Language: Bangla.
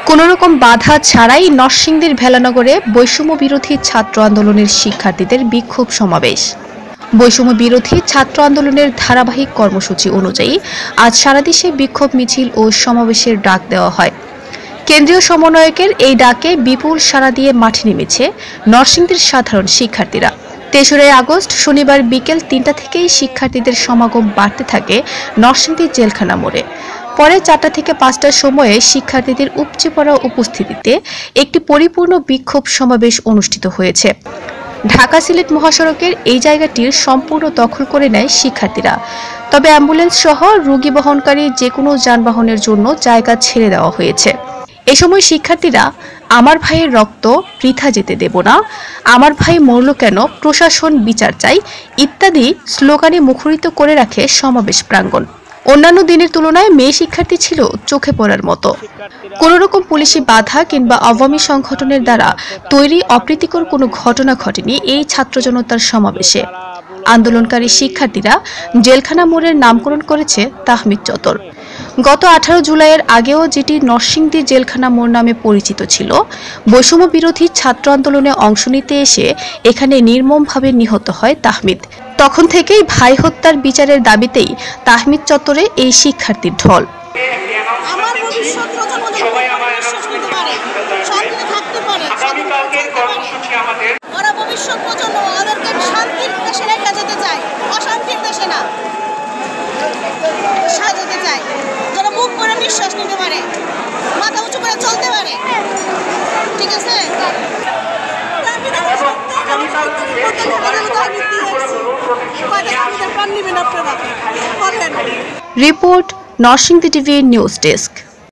কোনো রকম বাধা ছাড়াই নরসিংদীর ভেলানগরে বৈষম্য বিরোধী ছাত্র আন্দোলনের শিক্ষার্থীদের বিক্ষোভ সমাবেশ। বৈষম্য বিরোধী ছাত্র আন্দোলনের ধারাবাহিক কর্মসূচি অনুযায়ী আজ সারা দেশে বিক্ষোভ মিছিল ও সমাবেশের ডাক দেওয়া হয়। কেন্দ্রীয় সমন্বয়কের এই ডাকে বিপুল সাড়া দিয়ে মাঠে নেমেছে নরসিংদীর সাধারণ শিক্ষার্থীরা। ৩রা আগস্ট শনিবার বিকেল ৩টা থেকেই শিক্ষার্থীদের সমাগম বাড়তে থাকে নরসিংদী জেলখানা মোড়ে। পরে ৪টা থেকে ৫টার সময়ে শিক্ষার্থীদের উপচে পড়া উপস্থিতিতে একটি পরিপূর্ণ বিক্ষোভ সমাবেশ অনুষ্ঠিত হয়েছে। ঢাকা সিলেট মহাসড়কের এই জায়গাটির সম্পূর্ণ দখল করে নেয় শিক্ষার্থীরা। তবে অ্যাম্বুলেন্স সহ রোগী বহনকারী যে কোনো যানবাহনের জন্য জায়গা ছেড়ে দেওয়া হয়েছে। এ সময় শিক্ষার্থীরা আমার ভাইয়ের রক্ত বৃথা যেতে দেব না, আমার ভাই মরল কেন, প্রশাসন বিচার চাই ইত্যাদি স্লোগানে মুখরিত করে রাখে সমাবেশ প্রাঙ্গণ। অন্যান্য দিনের তুলনায় মেয়ে শিক্ষার্থী ছিল চোখে পড়ার মতো। কোনোরকম পুলিশি বাধা কিংবা আওয়ামী সংগঠনের দ্বারা তৈরি অপ্রীতিকর কোনো ঘটনা ঘটেনি এই ছাত্র জনতার সমাবেশে। আন্দোলনকারী শিক্ষার্থীরা জেলখানা মোড়ের নামকরণ করেছে তাহমিদ চত্বর। গত 18 জুলাইয়ের আগেও যেটি নরসিংদী জেলখানা মোড় নামে পরিচিত ছিল, বৈষম্য বিরোধী ছাত্র আন্দোলনে অংশ নিতে এসে এখানে নির্মমভাবে নিহত হয় তাহমিদ। তখন থেকেই ভাই হত্যার বিচারের দাবিতেই তাহমিদ চত্বরে এই শিক্ষার্থীর ঢল। নিঃশ্বাস নিতে পারে, মাথা উঁচু করে চলতে পারে, ঠিক আছে। Report Narsingdi TV news desk.